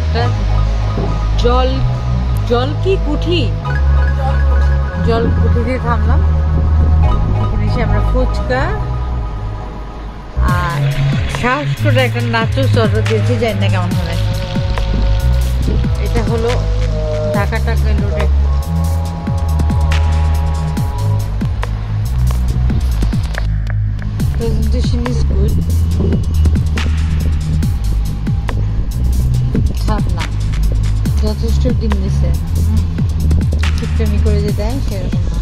একটা জল জল কি কুঠি, জল কুঠিতে থামলাম। এখানে এসে আমরা ফুচকা আর সাহস করে একটা নাচোস অর্ডার দিয়েছি, জানি না কেমন হবে। এটা হলো ঢাকা টাকা রোডে। Presentation is good. খারাপ না, যথেষ্ট ডিম দিছে। ঠিকঠামি করে যে দেয় সেরকম না।